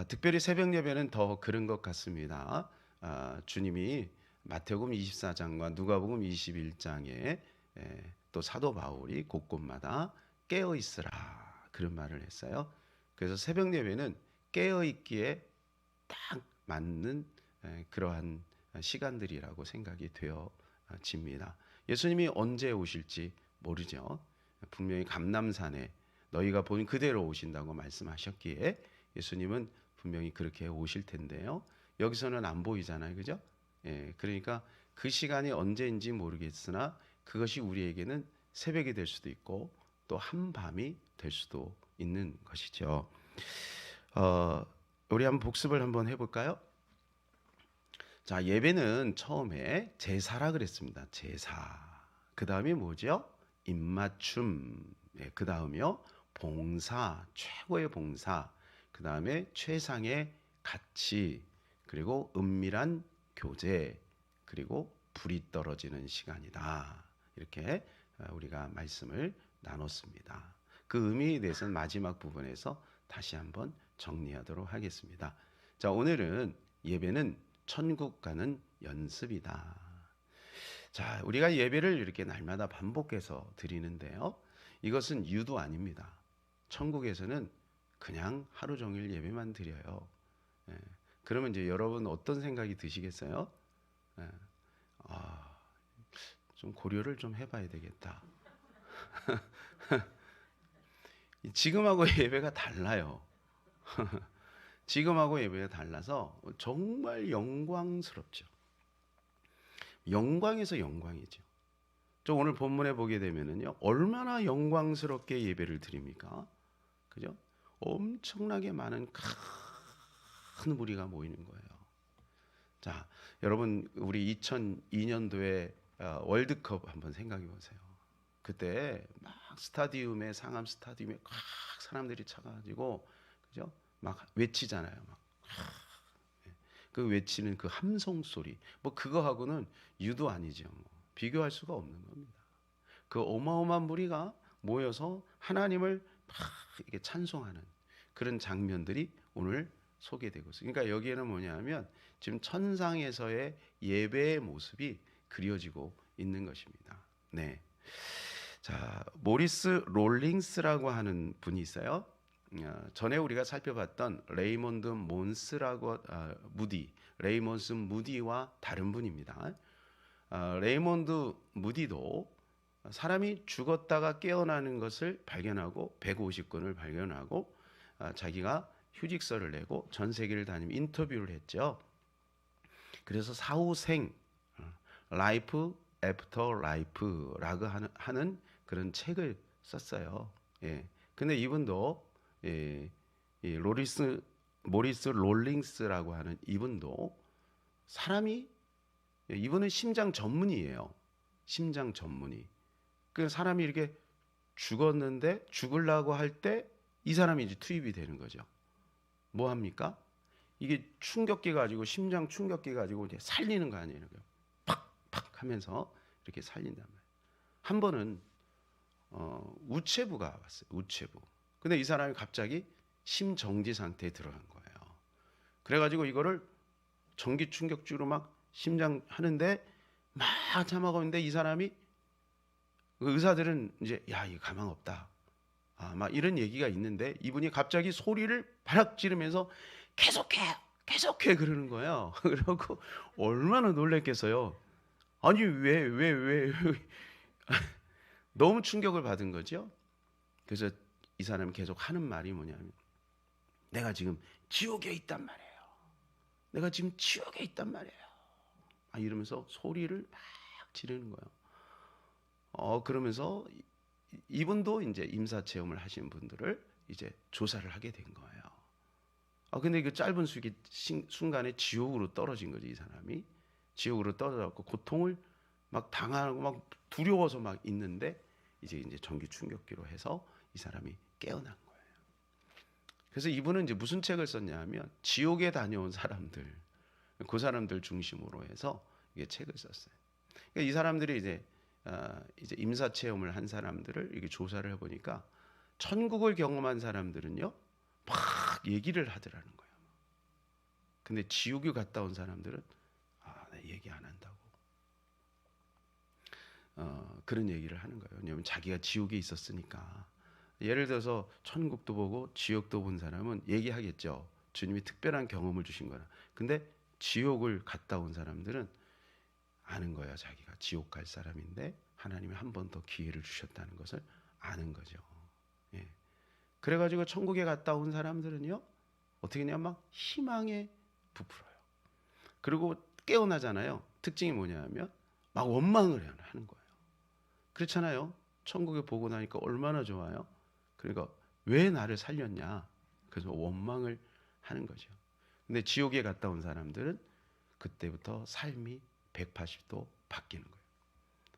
특별히 새벽 예배는 더 그런 것 같습니다. 주님이 마태복음 24장과 누가복음 21장에 또 사도 바울이 곳곳마다 깨어 있으라 그런 말을 했어요. 그래서 새벽 예배는 깨어 있기에 딱 맞는 그러한 시간들이라고 생각이 되어집니다. 예수님이 언제 오실지 모르죠. 분명히 감람산에 너희가 본 그대로 오신다고 말씀하셨기에 예수님은 분명히 그렇게 오실 텐데요. 여기서는 안 보이잖아요. 그죠? 그러니까 그 시간이 언제인지 모르겠으나 그것이 우리에게는 새벽이 될 수도 있고 또 한밤이 될 수도 있는 것이죠. 우리 한번 복습을 한번 해볼까요? 자, 예배는 처음에 제사라 그랬습니다. 제사. 그 다음이 뭐죠? 입맞춤. 그 다음이요. 봉사. 최고의 봉사. 그 다음에 최상의 가치. 그리고 은밀한 교제. 그리고 불이 떨어지는 시간이다. 이렇게 우리가 말씀을 나눴습니다. 그 의미에 대해서는 마지막 부분에서 다시 한번 정리하도록 하겠습니다. 자, 오늘은 예배는 천국 가는 연습이다. 자, 우리가 예배를 이렇게 날마다 반복해서 드리는데요. 이것은 유도 아닙니다. 천국에서는 그냥 하루 종일 예배만 드려요. 그러면 이제 여러분 어떤 생각이 드시겠어요? 좀 고려를 좀 해봐야 되겠다. 지금하고 예배가 달라요. 지금하고 예배가 달라서 정말 영광스럽죠. 영광에서 영광이죠. 저 오늘 본문에 보게 되면은요, 얼마나 영광스럽게 예배를 드립니까? 그죠? 엄청나게 많은 큰 무리가 모이는 거예요. 자, 여러분 우리 2002년도에 월드컵 한번 생각해 보세요. 그때 막 스타디움에 상암 스타디움에 꽉 사람들이 차가지고 그죠? 막 외치잖아요. 그 외치는 그 함성 소리, 뭐 그거하고는 유도 아니죠. 뭐 비교할 수가 없는 겁니다. 그 어마어마한 무리가 모여서 하나님을 막 이렇게 찬송하는 그런 장면들이 오늘 소개되고 있어요. 그러니까 여기에는 뭐냐면 지금 천상에서의 예배의 모습이 그려지고 있는 것입니다. 네. 자, 모리스 롤링스라고 하는 분이 있어요. 전에 우리가 살펴봤던 레이몬드 몬스라고 레이몬드 무디와 다른 분입니다. 레이몬드 무디도 사람이 죽었다가 깨어나는 것을 발견하고 150권을 발견하고 자기가 휴직서를 내고 전 세계를 다니며 인터뷰를 했죠. 그래서 사후생 라이프 애프터 라이프라고 하는 그런 책을 썼어요. 예. 근데 이분도 이 모리스 롤링스라고 하는 이분도 사람이 이분은 심장 전문의예요. 심장 전문의. 그 사람이 이렇게 죽었는데 죽으려고 할 때 이 사람이 이제 투입이 되는 거죠. 뭐 합니까? 이게 충격기 가지고 심장 충격기 가지고 이제 살리는 거 아니에요. 팍팍 하면서 이렇게 살린단 말이에요. 한 번은 우체부가 왔어요. 우체부. 근데 이 사람이 갑자기 심정지 상태에 들어간 거예요. 그래가지고 이거를 전기 충격주로 막 심장 하는데 막 참아가고 있는데 이 사람이 의사들은 이제 야 이거 가망 없다. 막 이런 얘기가 있는데 이분이 갑자기 소리를 바락 지르면서 계속해 그러는 거예요. 그러고 얼마나 놀랬겠어요. 아니 왜 너무 충격을 받은 거죠. 그래서 이 사람이 계속 하는 말이 뭐냐면 내가 지금 지옥에 있단 말이에요. 내가 지금 지옥에 있단 말이에요. 이러면서 소리를 막 지르는 거예요. 그러면서 이분도 이제 임사 체험을 하신 분들을 이제 조사를 하게 된 거예요. 근데 그 짧은 순간에 지옥으로 떨어진 거지, 이 사람이. 지옥으로 떨어져갖고 고통을 막 당하고 막 두려워서 막 있는데 이제 전기 충격기로 해서 이 사람이 깨어난 거예요. 그래서 이분은 이제 무슨 책을 썼냐면 지옥에 다녀온 사람들, 그 사람들 중심으로 해서 이게 책을 썼어요. 그러니까 이 사람들이 이제 임사 체험을 한 사람들을 이렇게 조사를 해보니까 천국을 경험한 사람들은요 막 얘기를 하더라는 거예요. 근데 지옥에 갔다 온 사람들은 나 얘기 안 한다고. 그런 얘기를 하는 거예요. 왜냐하면 자기가 지옥에 있었으니까. 예를 들어서 천국도 보고 지옥도 본 사람은 얘기하겠죠. 주님이 특별한 경험을 주신 거라. 근데 지옥을 갔다 온 사람들은 아는 거야. 자기가 지옥 갈 사람인데 하나님이 한 번 더 기회를 주셨다는 것을 아는 거죠. 예. 그래가지고 천국에 갔다 온 사람들은요, 어떻게 하냐, 막 희망에 부풀어요. 그리고 깨어나잖아요. 특징이 뭐냐면 막 원망을 하는 거예요. 그렇잖아요. 천국에 보고 나니까 얼마나 좋아요. 그러니까 왜 나를 살렸냐, 그래서 원망을 하는 거죠. 근데 지옥에 갔다 온 사람들은 그때부터 삶이 180도 바뀌는 거예요.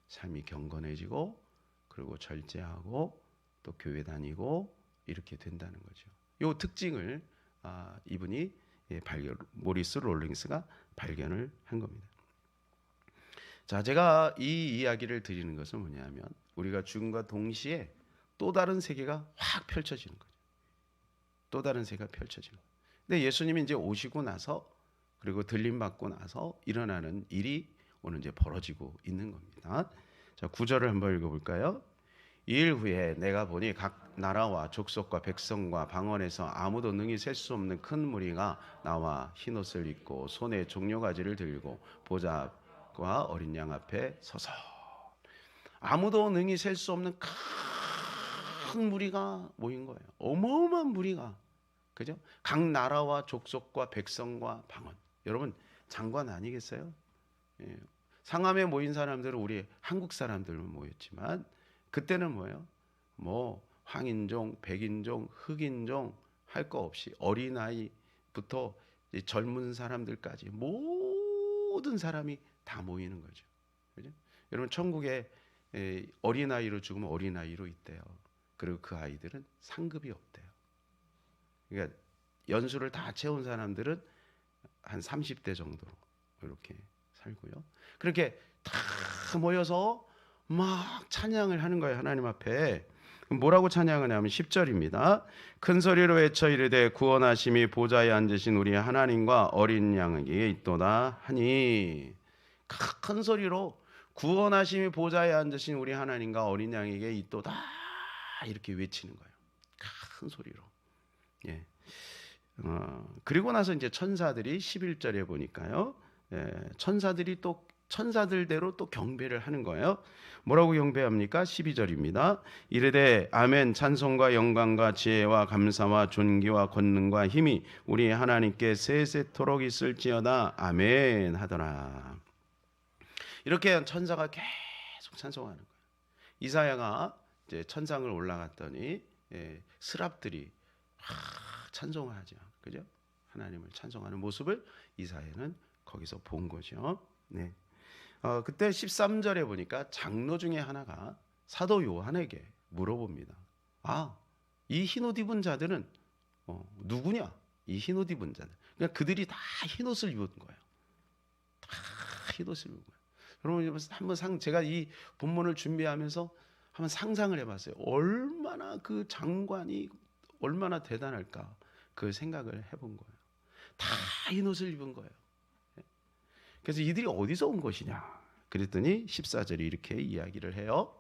삶이 경건해지고, 그리고 절제하고, 또 교회 다니고 이렇게 된다는 거죠. 이 특징을 이분이 모리스 롤링스가 발견을 한 겁니다. 자, 제가 이 이야기를 드리는 것은 뭐냐면, 우리가 죽음과 동시에 또 다른 세계가 확 펼쳐지는 거죠. 또 다른 세계가 펼쳐지는 거예요. 근데 예수님이 이제 오시고 나서, 그리고 들림 받고 나서 일어나는 일이 오늘 이제 벌어지고 있는 겁니다. 자, 9절을 한번 읽어볼까요? 이 일 후에 내가 보니 각 나라와 족속과 백성과 방언에서 아무도 능히 셀 수 없는 큰 무리가 나와 흰옷을 입고 손에 종려가지를 들고 보좌과 어린 양 앞에 서서, 아무도 능히 셀 수 없는 큰 무리가 모인 거예요. 어마어마한 무리가, 그죠? 각 나라와 족속과 백성과 방언. 여러분, 장관 아니겠어요? 예. 상암에 모인 사람들은 우리 한국 사람들만 모였지만, 그때는 뭐예요? 뭐 황인종, 백인종, 흑인종 할 거 없이 어린아이부터 젊은 사람들까지 모든 사람이 다 모이는 거죠. 그죠? 여러분, 천국에 어린아이로 죽으면 어린아이로 있대요. 그리고 그 아이들은 상급이 없대요. 그러니까 연수를 다 채운 사람들은 한 30대 정도로 이렇게 살고요. 그렇게 다 모여서 막 찬양을 하는 거예요. 하나님 앞에. 뭐라고 찬양을 하냐면 10절입니다. 큰 소리로 외쳐 이르되 구원하심이 보좌에 앉으신 우리 하나님과 어린 양에게 있도다 하니, 큰 소리로 구원하심이 보좌에 앉으신 우리 하나님과 어린 양에게 있도다 이렇게 외치는 거예요. 큰 소리로. 예. 그리고 나서 이제 천사들이 11절에 보니까요, 천사들이 또 천사들대로 또 경배를 하는 거예요. 뭐라고 경배합니까? 12절입니다. 이르되 아멘, 찬송과 영광과 지혜와 감사와 존귀와 권능과 힘이 우리 하나님께 세세토록 있을지어다 아멘 하더라. 이렇게 천사가 계속 찬송하는 거예요. 이사야가 이제 천상을 올라갔더니 스랍들이 찬송을 하죠. 그죠? 하나님을 찬송하는 모습을 이사야는 거기서 본 거죠. 네. 그때 13절에 보니까 장로 중에 하나가 사도 요한에게 물어봅니다. 이 흰옷 입은 자들은 누구냐? 이 흰옷 입은 자들. 그러니까 그들이 다 흰옷을 입은 거예요. 다 흰옷을 입은 거예요. 여러분, 한번 제가 이 본문을 준비하면서 한번 상상을 해봤어요. 얼마나 그 장관이 얼마나 대단할까, 그 생각을 해본 거예요. 다 흰옷을 입은 거예요. 그래서 이들이 어디서 온 것이냐 그랬더니 14절이 이렇게 이야기를 해요.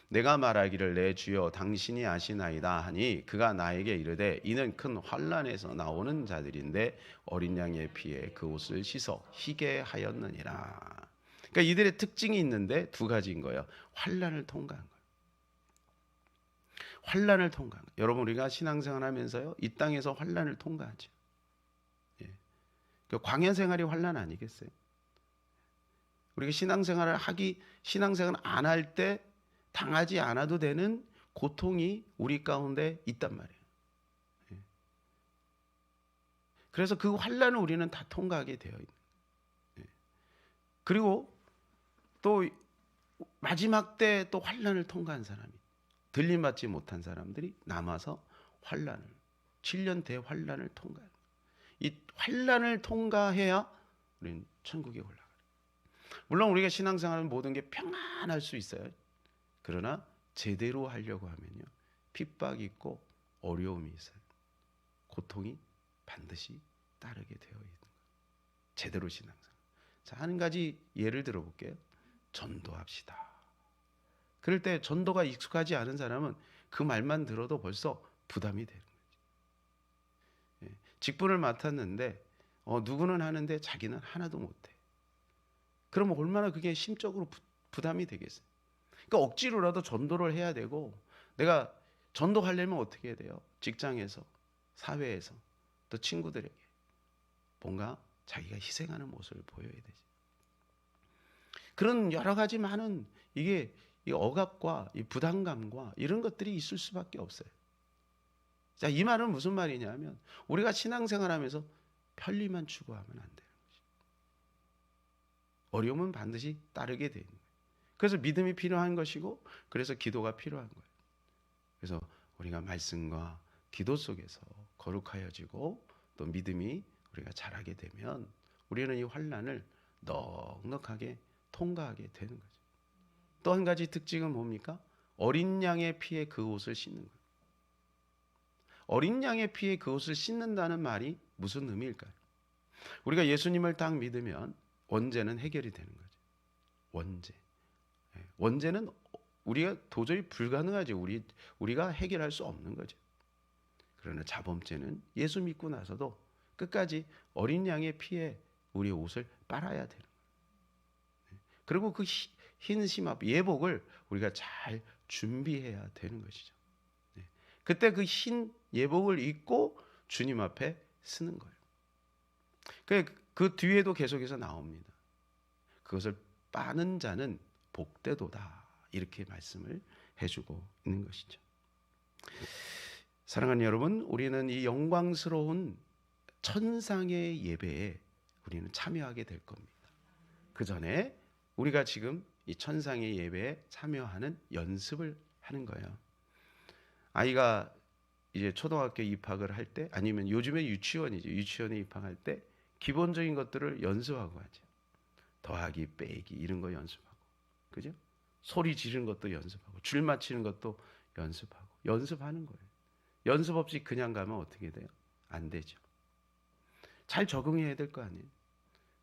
내가 말하기를 내 주여 당신이 아시나이다 하니 그가 나에게 이르되 이는 큰 환난에서 나오는 자들인데 어린 양의 피에 그 옷을 씻어 희게 하였느니라. 그러니까 이들의 특징이 있는데 두 가지인 거예요. 환난을 통과한 거예요. 환난을 통과한 거예요. 여러분, 우리가 신앙생활 하면서요, 이 땅에서 환난을 통과하죠. 그 광야 생활이 환난 아니겠어요? 우리가 신앙생활을 안 할 때 당하지 않아도 되는 고통이 우리 가운데 있단 말이에요. 그래서 그 환난을 우리는 다 통과하게 되어 있는. 그리고 또 마지막 때 또 환난을 통과한 사람이, 들림받지 못한 사람들이 남아서 환난을, 7년 대환난을 통과해요. 이 환난을 통과해야 우리는 천국에 올라가요. 물론 우리가 신앙생활은 모든 게 평안할 수 있어요. 그러나 제대로 하려고 하면요, 핍박이 있고 어려움이 있어요. 고통이 반드시 따르게 되어 있는 거예요. 제대로 신앙생활. 자, 한 가지 예를 들어볼게요. 전도합시다. 그럴 때 전도가 익숙하지 않은 사람은 그 말만 들어도 벌써 부담이 되는 거죠. 직분을 맡았는데 누구는 하는데 자기는 하나도 못해. 그러면 얼마나 그게 심적으로 부담이 되겠어요. 그러니까 억지로라도 전도를 해야 되고, 내가 전도하려면 어떻게 해야 돼요? 직장에서, 사회에서, 또 친구들에게 뭔가 자기가 희생하는 모습을 보여야 되지. 그런 여러 가지 많은 이게 이 억압과 이 부담감과 이런 것들이 있을 수밖에 없어요. 자, 이 말은 무슨 말이냐면 우리가 신앙생활하면서 편리만 추구하면 안 돼요. 어려움은 반드시 따르게 되는 거예요. 그래서 믿음이 필요한 것이고, 그래서 기도가 필요한 거예요. 그래서 우리가 말씀과 기도 속에서 거룩하여지고 또 믿음이 우리가 자라게 되면 우리는 이 환난을 넉넉하게 통과하게 되는 거죠. 또 한 가지 특징은 뭡니까? 어린 양의 피에 그 옷을 씻는 거예요. 어린 양의 피에 그 옷을 씻는다는 말이 무슨 의미일까요? 우리가 예수님을 딱 믿으면 원죄는 해결이 되는 거죠. 원죄. 원죄는 우리가 도저히 불가능하죠. 우리가 해결할 수 없는 거죠. 그러나 자범죄는 예수 믿고 나서도 끝까지 어린 양의 피에 우리의 옷을 빨아야 되는 거예요. 그리고 그 흰 심합, 예복을 우리가 잘 준비해야 되는 것이죠. 그때 그 흰 예복을 입고 주님 앞에 서는 거예요. 그 뒤에도 계속해서 나옵니다. 그것을 빠는 자는 복되도다, 이렇게 말씀을 해주고 있는 것이죠. 사랑하는 여러분, 우리는 이 영광스러운 천상의 예배에 우리는 참여하게 될 겁니다. 그 전에 우리가 지금 이 천상의 예배에 참여하는 연습을 하는 거예요. 아이가 이제 초등학교 입학을 할 때, 아니면 요즘에 유치원이죠. 유치원에 입학할 때 기본적인 것들을 연습하고 하죠. 더하기, 빼기 이런 거 연습하고, 그죠? 소리 지르는 것도 연습하고, 줄 맞히는 것도 연습하고, 연습하는 거예요. 연습 없이 그냥 가면 어떻게 돼요? 안 되죠. 잘 적응해야 될 거 아니에요.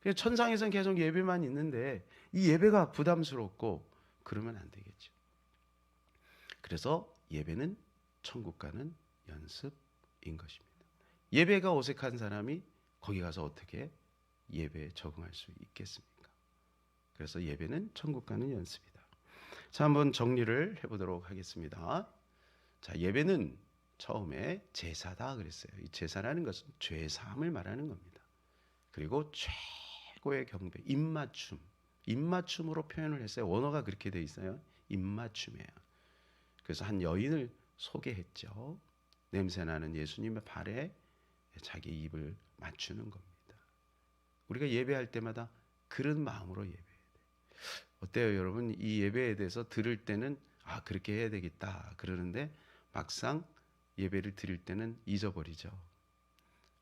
그냥 천상에서는 계속 예배만 있는데 이 예배가 부담스럽고 그러면 안 되겠죠. 그래서 예배는 천국 가는 연습인 것입니다. 예배가 어색한 사람이 거기 가서 어떻게 예배에 적응할 수 있겠습니까? 그래서 예배는 천국 가는 연습이다. 자, 한번 정리를 해보도록 하겠습니다. 자, 예배는 처음에 제사다 그랬어요. 이 제사라는 것은 죄 사함을 말하는 겁니다. 그리고 최고의 경배, 입맞춤으로 표현을 했어요. 원어가 그렇게 돼 있어요. 입맞춤이에요. 그래서 한 여인을 소개했죠. 냄새나는 예수님의 발에 자기 입을 맞추는 겁니다. 우리가 예배할 때마다 그런 마음으로 예배해야 돼요. 어때요, 여러분? 이 예배에 대해서 들을 때는 그렇게 해야 되겠다 그러는데 막상 예배를 드릴 때는 잊어버리죠.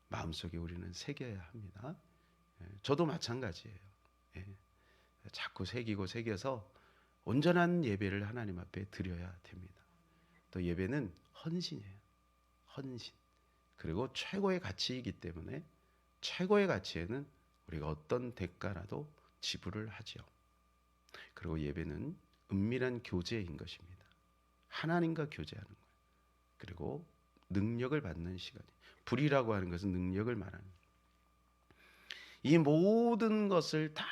마음속에 우리는 새겨야 합니다. 저도 마찬가지예요. 자꾸 새겨서 온전한 예배를 하나님 앞에 드려야 됩니다. 또 예배는 헌신이에요. 헌신. 그리고 최고의 가치이기 때문에 최고의 가치에는 우리가 어떤 대가라도 지불을 하죠. 그리고 예배는 은밀한 교제인 것입니다. 하나님과 교제하는 거예요. 그리고 능력을 받는 시간이에요. 불이라고 하는 것은 능력을 말하는 거예요. 이 모든 것을 다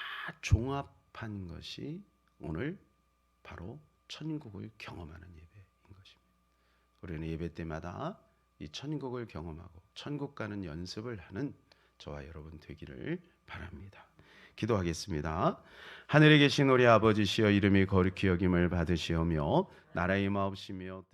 종합한 것이 오늘 바로 천국을 경험하는 예배인 것입니다. 우리는 예배 때마다 이 천국을 경험하고 천국 가는 연습을 하는 저와 여러분 되기를 바랍니다. 기도하겠습니다. 하늘에 계신 우리 아버지시여, 이름이 거룩히 여김을 받으시오며 나라의 임하옵시며